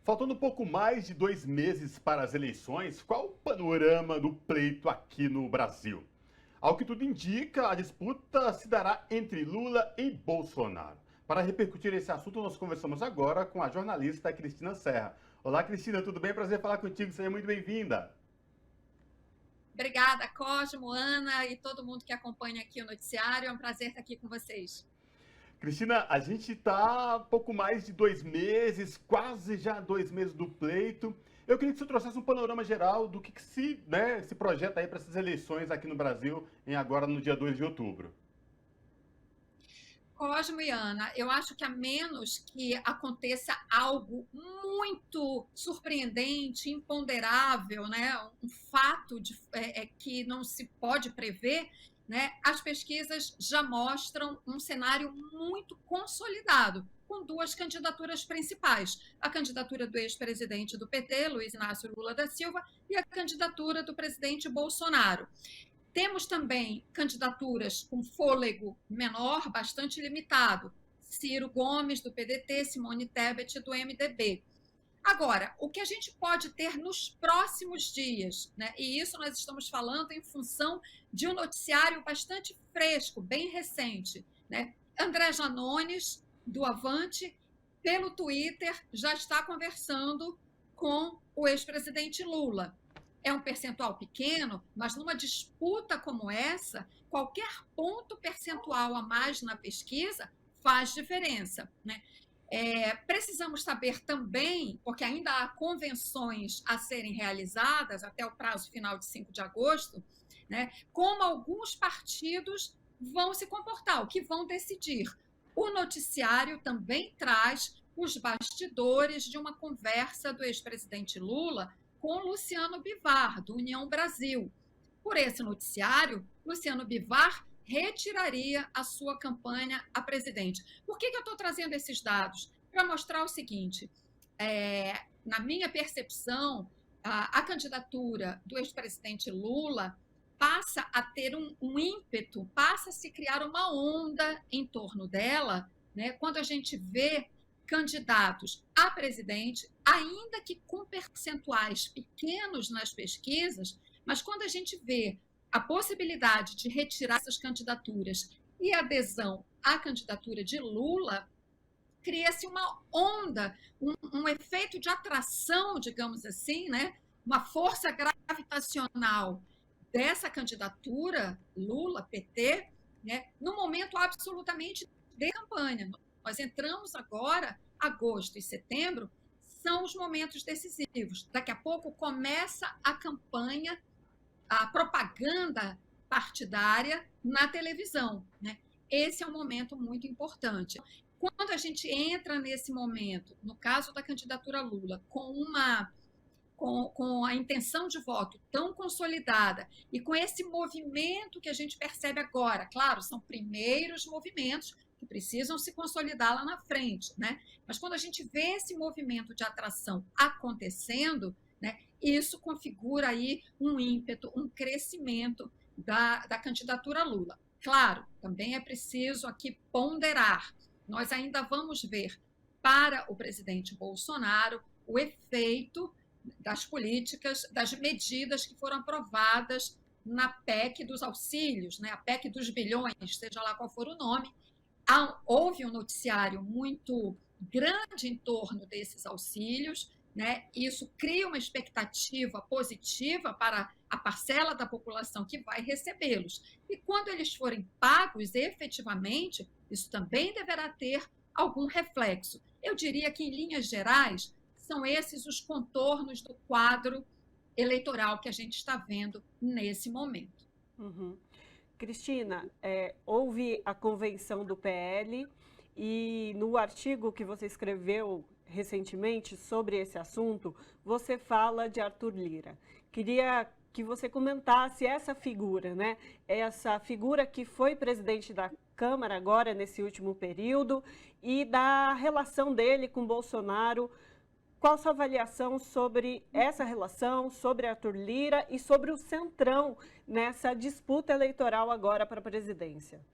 Faltando pouco mais de 2 meses para as eleições, qual o panorama do pleito aqui no Brasil? Ao que tudo indica, a disputa se dará entre Lula e Bolsonaro. Para repercutir esse assunto, nós conversamos agora com a jornalista Cristina Serra. Olá, Cristina, tudo bem? Prazer falar contigo, seja muito bem-vinda. Obrigada, Cosmo, Ana e todo mundo que acompanha aqui o noticiário. É um prazer estar aqui com vocês. Cristina, a gente está pouco mais de 2 meses, quase já 2 meses do pleito. Eu queria que você trouxesse um panorama geral do que se projeta aí para essas eleições aqui no Brasil, agora no dia 2 de outubro. Cosmo e Ana, eu acho que a menos que aconteça algo muito surpreendente, imponderável, né? Um fato que não se pode prever, né? As pesquisas já mostram um cenário muito consolidado, com duas candidaturas principais: a candidatura do ex-presidente do PT, Luiz Inácio Lula da Silva, e a candidatura do presidente Bolsonaro. Temos também candidaturas com fôlego menor, bastante limitado: Ciro Gomes, do PDT, Simone Tebet, do MDB. Agora, o que a gente pode ter nos próximos dias, né? E isso nós estamos falando em função de um noticiário bastante fresco, bem recente, né? André Janones, do Avante, pelo Twitter, já está conversando com o ex-presidente Lula. É um percentual pequeno, mas numa disputa como essa, qualquer ponto percentual a mais na pesquisa faz diferença, né? Precisamos saber também, porque ainda há convenções a serem realizadas até o prazo final de 5 de agosto, né, como alguns partidos vão se comportar, o que vão decidir. O noticiário também traz os bastidores de uma conversa do ex-presidente Lula com Luciano Bivar, do União Brasil. Por esse noticiário, Luciano Bivar retiraria a sua campanha a presidente. Por que eu estou trazendo esses dados? Para mostrar o seguinte: na minha percepção, a candidatura do ex-presidente Lula passa a ter um ímpeto, passa a se criar uma onda em torno dela, né, quando a gente vê candidatos a presidente, ainda que com percentuais pequenos nas pesquisas, mas quando a gente vê a possibilidade de retirar essas candidaturas e adesão à candidatura de Lula, cria-se uma onda, um efeito de atração, digamos assim, né? Uma força gravitacional dessa candidatura Lula-PT, né? No momento absolutamente de campanha. Nós entramos agora, agosto e setembro, são os momentos decisivos. Daqui a pouco começa a campanha, a propaganda partidária na televisão, né? Esse é um momento muito importante. Quando a gente entra nesse momento, no caso da candidatura Lula, com a intenção de voto tão consolidada e com esse movimento que a gente percebe agora, claro, são primeiros movimentos que precisam se consolidar lá na frente, né? Mas quando a gente vê esse movimento de atração acontecendo, né, isso configura aí um ímpeto, um crescimento da candidatura Lula. Claro, também é preciso aqui ponderar. Nós ainda vamos ver para o presidente Bolsonaro o efeito das políticas, das medidas que foram aprovadas na PEC dos auxílios, né? A PEC dos bilhões, seja lá qual for o nome. Houve um noticiário muito grande em torno desses auxílios, né? Isso cria uma expectativa positiva para a parcela da população que vai recebê-los. E quando eles forem pagos efetivamente, isso também deverá ter algum reflexo. Eu diria que, em linhas gerais, são esses os contornos do quadro eleitoral que a gente está vendo nesse momento. Uhum. Cristina, houve a convenção do PL e no artigo que você escreveu recentemente sobre esse assunto, você fala de Arthur Lira. Queria que você comentasse essa figura, né? Essa figura que foi presidente da Câmara agora, nesse último período, e da relação dele com Bolsonaro. Qual a sua avaliação sobre essa relação, sobre Arthur Lira e sobre o Centrão nessa disputa eleitoral agora para a presidência?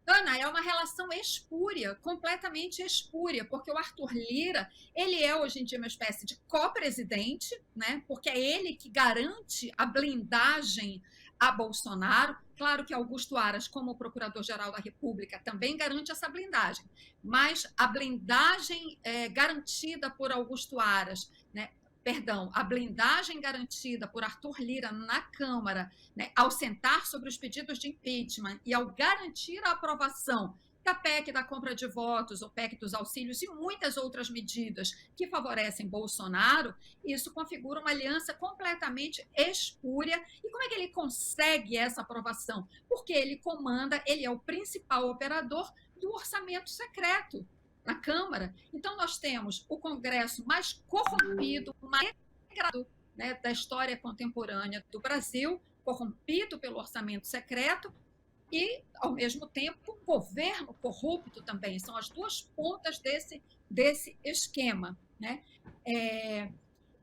Ana, é uma relação espúria, completamente espúria, porque o Arthur Lira, ele é hoje em dia uma espécie de co-presidente, né? Porque é ele que garante a blindagem a Bolsonaro. Claro que Augusto Aras, como procurador-geral da República, também garante essa blindagem, mas a blindagem garantida por Augusto Aras, né? Perdão, a blindagem garantida por Arthur Lira na Câmara, né, ao sentar sobre os pedidos de impeachment e ao garantir a aprovação da PEC da compra de votos, ou PEC dos auxílios e muitas outras medidas que favorecem Bolsonaro, isso configura uma aliança completamente espúria. E como é que ele consegue essa aprovação? Porque ele comanda, ele é o principal operador do orçamento secreto na Câmara. Então, nós temos o Congresso mais corrompido, mais degradado, né, da história contemporânea do Brasil, corrompido pelo orçamento secreto e, ao mesmo tempo, um governo corrupto também. São as duas pontas desse esquema, né?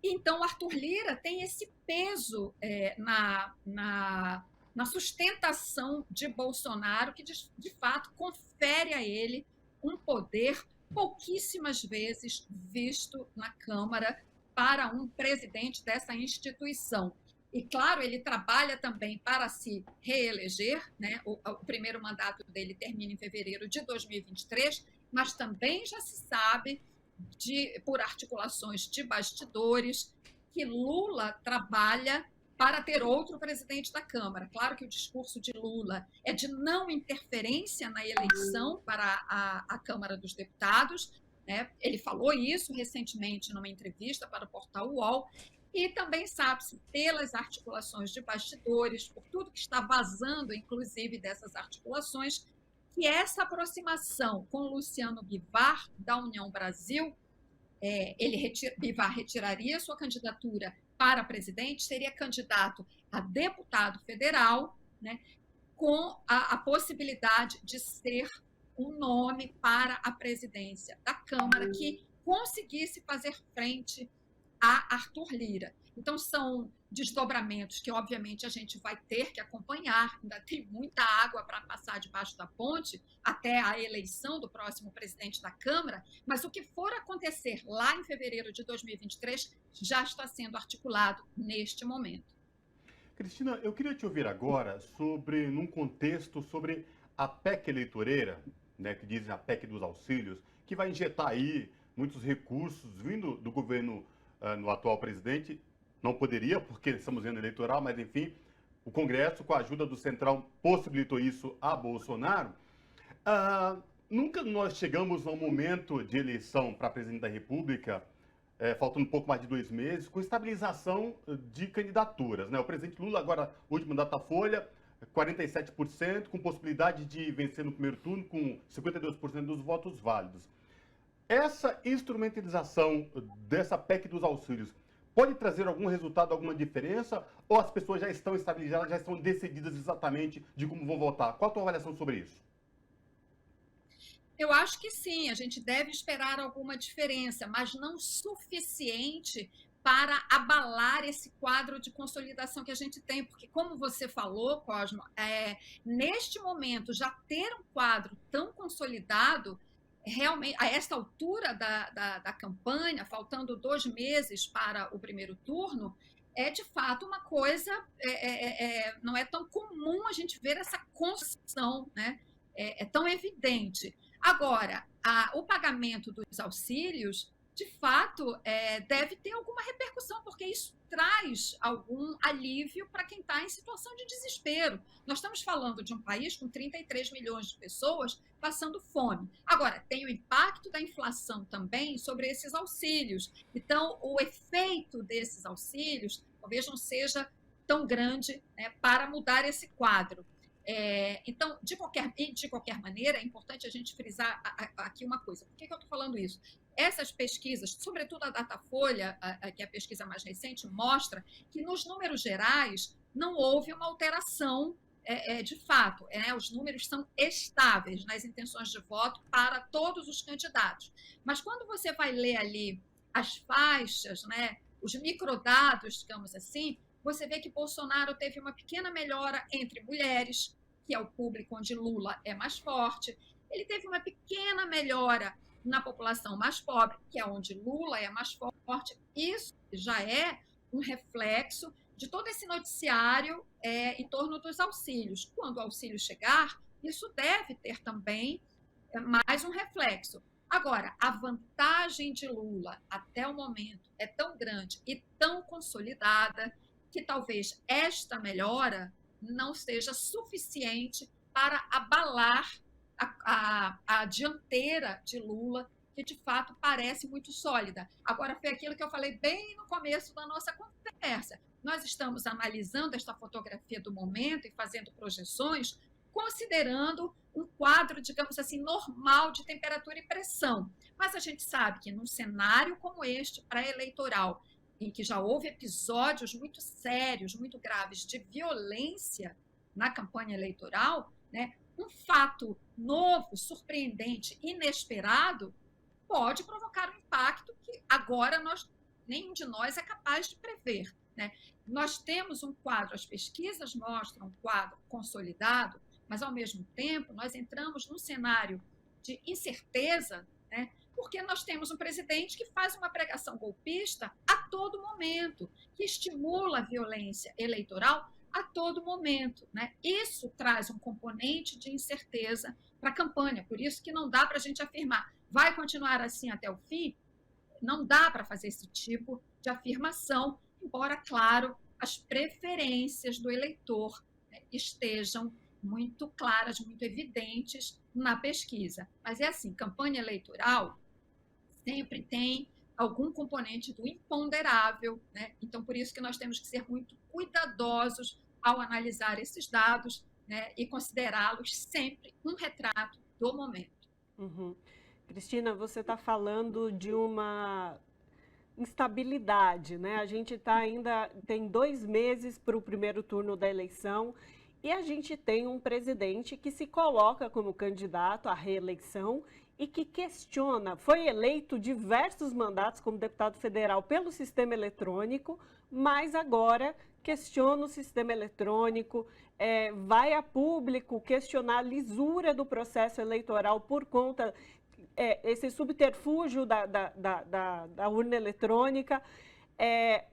Então, Arthur Lira tem esse peso na sustentação de Bolsonaro, que, de fato, confere a ele um poder pouquíssimas vezes visto na Câmara para um presidente dessa instituição. E, claro, ele trabalha também para se reeleger, né? O primeiro mandato dele termina em fevereiro de 2023, mas também já se sabe, por articulações de bastidores, que Lula trabalha para ter outro presidente da Câmara. Claro que o discurso de Lula é de não interferência na eleição para a Câmara dos Deputados, né? Ele falou isso recentemente numa entrevista para o portal UOL, e também sabe-se, pelas articulações de bastidores, por tudo que está vazando, inclusive, dessas articulações, que essa aproximação com Luciano Bivar, da União Brasil, Bivar retiraria sua candidatura para presidente, seria candidato a deputado federal, né, com a possibilidade de ser um nome para a presidência da Câmara que conseguisse fazer frente a Arthur Lira. Então, são desdobramentos que, obviamente, a gente vai ter que acompanhar. Ainda tem muita água para passar debaixo da ponte até a eleição do próximo presidente da Câmara, mas o que for acontecer lá em fevereiro de 2023 já está sendo articulado neste momento. Cristina, eu queria te ouvir agora num contexto sobre a PEC eleitoreira, né, que dizem a PEC dos auxílios, que vai injetar aí muitos recursos vindo do governo no atual presidente. Não poderia, porque estamos em ano eleitoral, mas enfim, o Congresso, com a ajuda do Centrão, possibilitou isso a Bolsonaro. Nunca nós chegamos a um momento de eleição para presidente da República, faltando um pouco mais de 2 meses, com estabilização de candidaturas, né? O presidente Lula, agora, último Datafolha, 47%, com possibilidade de vencer no primeiro turno, com 52% dos votos válidos. Essa instrumentalização dessa PEC dos auxílios pode trazer algum resultado, alguma diferença? Ou as pessoas já estão estabilizadas, já estão decididas exatamente de como vão votar? Qual a tua avaliação sobre isso? Eu acho que sim, a gente deve esperar alguma diferença, mas não suficiente para abalar esse quadro de consolidação que a gente tem, porque, como você falou, Cosmo, neste momento, já ter um quadro tão consolidado, realmente, a esta altura da campanha, faltando 2 meses para o primeiro turno, é de fato uma coisa, não é tão comum a gente ver essa construção, né? É tão evidente. Agora, o pagamento dos auxílios, de fato, deve ter alguma repercussão, porque isso traz algum alívio para quem está em situação de desespero. Nós estamos falando de um país com 33 milhões de pessoas passando fome. Agora, tem o impacto da inflação também sobre esses auxílios. Então, o efeito desses auxílios talvez não seja tão grande, né, para mudar esse quadro. Então, de qualquer maneira, é importante a gente frisar aqui uma coisa. Por que eu estou falando isso? Essas pesquisas, sobretudo a Datafolha, que é a pesquisa mais recente, mostra que, nos números gerais, não houve uma alteração de fato. Os números são estáveis nas intenções de voto para todos os candidatos. Mas quando você vai ler ali as faixas, né, os microdados, digamos assim, você vê que Bolsonaro teve uma pequena melhora entre mulheres, que é o público onde Lula é mais forte. Ele teve uma pequena melhora na população mais pobre, que é onde Lula é mais forte. Isso já é um reflexo de todo esse noticiário em torno dos auxílios. Quando o auxílio chegar, isso deve ter também mais um reflexo. Agora, a vantagem de Lula até o momento é tão grande e tão consolidada que talvez esta melhora não seja suficiente para abalar a dianteira de Lula, que de fato parece muito sólida. Agora, foi aquilo que eu falei bem no começo da nossa conversa. Nós estamos analisando esta fotografia do momento e fazendo projeções, considerando um quadro, digamos assim, normal de temperatura e pressão. Mas a gente sabe que num cenário como este, pré-eleitoral, em que já houve episódios muito sérios, muito graves de violência na campanha eleitoral, né, um fato novo, surpreendente, inesperado, pode provocar um impacto que agora nenhum de nós é capaz de prever, né? Nós temos um quadro, as pesquisas mostram um quadro consolidado, mas, ao mesmo tempo, nós entramos num cenário de incerteza, né? Porque nós temos um presidente que faz uma pregação golpista a todo momento, que estimula a violência eleitoral a todo momento, né? Isso traz um componente de incerteza para a campanha, por isso que não dá para a gente afirmar, vai continuar assim até o fim? Não dá para fazer esse tipo de afirmação, embora, claro, as preferências do eleitor, né, estejam muito claras, muito evidentes na pesquisa. Mas é assim, campanha eleitoral sempre tem algum componente do imponderável, né? Então, por isso que nós temos que ser muito cuidadosos ao analisar esses dados, né, e considerá-los sempre um retrato do momento. Uhum. Cristina, você está falando de uma instabilidade, né? A gente tem 2 meses para o primeiro turno da eleição e a gente tem um presidente que se coloca como candidato à reeleição e que questiona, foi eleito diversos mandatos como deputado federal pelo sistema eletrônico, mas agora questiona o sistema eletrônico, vai a público questionar a lisura do processo eleitoral por conta esse subterfúgio da urna eletrônica.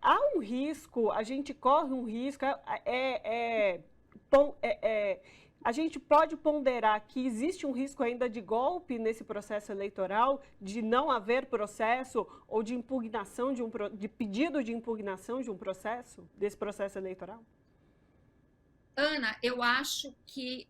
Há um risco, a gente corre um risco, a gente pode ponderar que existe um risco ainda de golpe nesse processo eleitoral, de não haver processo ou de impugnação de pedido de impugnação de um processo, desse processo eleitoral? Ana, eu acho que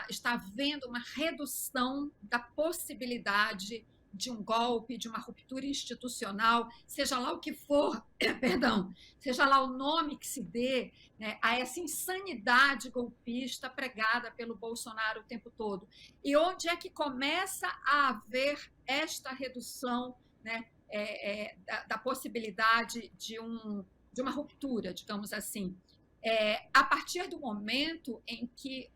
está havendo uma redução da possibilidade de um golpe, de uma ruptura institucional, seja lá o que for, perdão, seja lá o nome que se dê, né, a essa insanidade golpista pregada pelo Bolsonaro o tempo todo. E onde é que começa a haver esta redução, né, da possibilidade de uma ruptura, digamos assim? A partir do momento em que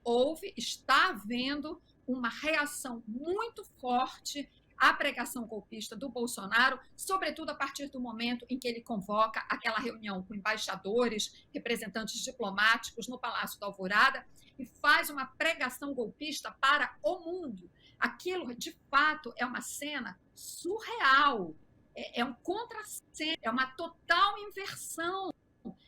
está havendo uma reação muito forte à pregação golpista do Bolsonaro, sobretudo a partir do momento em que ele convoca aquela reunião com embaixadores, representantes diplomáticos no Palácio da Alvorada e faz uma pregação golpista para o mundo. Aquilo, de fato, é uma cena surreal, é um contrassenso, é uma total inversão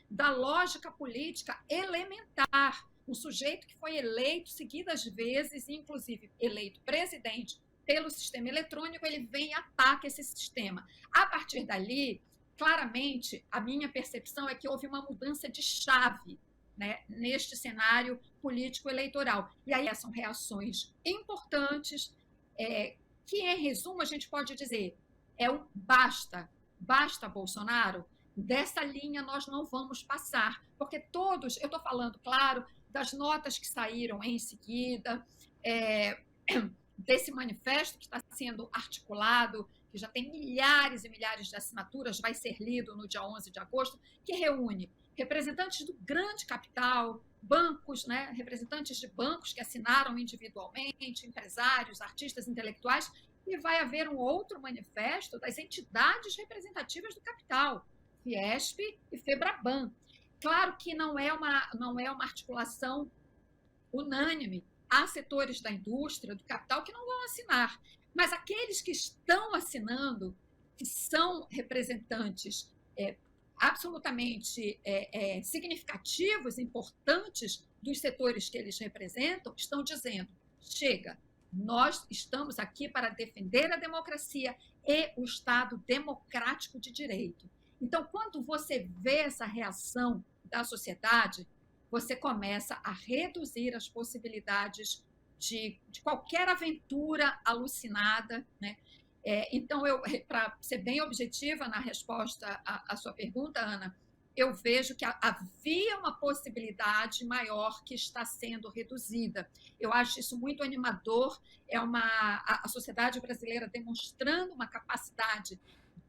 da lógica política elementar. Um sujeito que foi eleito seguidas vezes, inclusive eleito presidente pelo sistema eletrônico, ele vem e ataca esse sistema. A partir dali, claramente, a minha percepção é que houve uma mudança de chave, né, neste cenário político eleitoral. E aí são reações importantes, que, em resumo, a gente pode dizer, basta Bolsonaro. Dessa linha nós não vamos passar, porque todos, eu estou falando, claro, das notas que saíram em seguida, desse manifesto que está sendo articulado, que já tem milhares e milhares de assinaturas, vai ser lido no dia 11 de agosto, que reúne representantes do grande capital, bancos, né, representantes de bancos que assinaram individualmente, empresários, artistas intelectuais, e vai haver um outro manifesto das entidades representativas do capital, Fiesp e Febraban. Claro que não é uma articulação unânime. Há setores da indústria, do capital, que não vão assinar. Mas aqueles que estão assinando, que são representantes absolutamente significativos, importantes dos setores que eles representam, estão dizendo: chega, nós estamos aqui para defender a democracia e o Estado democrático de direito. Então, quando você vê essa reação da sociedade, você começa a reduzir as possibilidades de qualquer aventura alucinada, né? Então, para ser bem objetiva na resposta à sua pergunta, Ana, eu vejo que havia uma possibilidade maior que está sendo reduzida. Eu acho isso muito animador, a sociedade brasileira demonstrando uma capacidade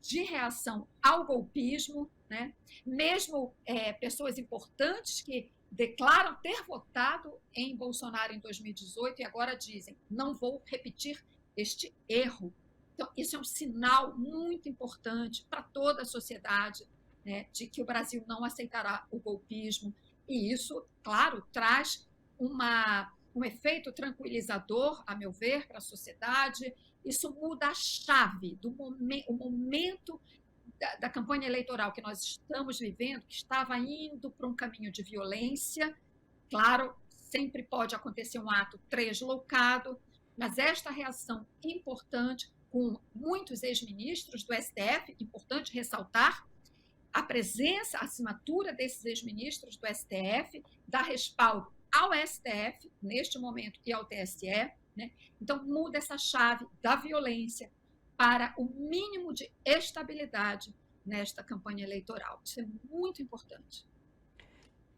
de reação ao golpismo, né? Mesmo pessoas importantes que declaram ter votado em Bolsonaro em 2018 e agora dizem: não vou repetir este erro. Então, isso é um sinal muito importante para toda a sociedade, né, de que o Brasil não aceitará o golpismo. E isso, claro, traz um efeito tranquilizador, a meu ver, para a sociedade. Isso muda a chave do momento da campanha eleitoral que nós estamos vivendo, que estava indo para um caminho de violência. Claro, sempre pode acontecer um ato deslocado, mas esta reação importante, com muitos ex-ministros do STF, importante ressaltar, a presença, a assinatura desses ex-ministros do STF dá respaldo ao STF, neste momento, e ao TSE, né? Então, muda essa chave da violência para o mínimo de estabilidade nesta campanha eleitoral. Isso é muito importante.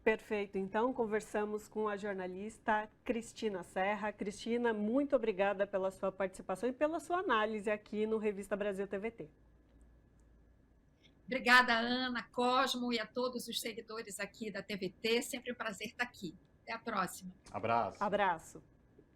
Perfeito. Então, conversamos com a jornalista Cristina Serra. Cristina, muito obrigada pela sua participação e pela sua análise aqui no Revista Brasil TVT. Obrigada, Ana, Cosmo e a todos os seguidores aqui da TVT. Sempre um prazer estar aqui. Até a próxima. Abraço. Abraço.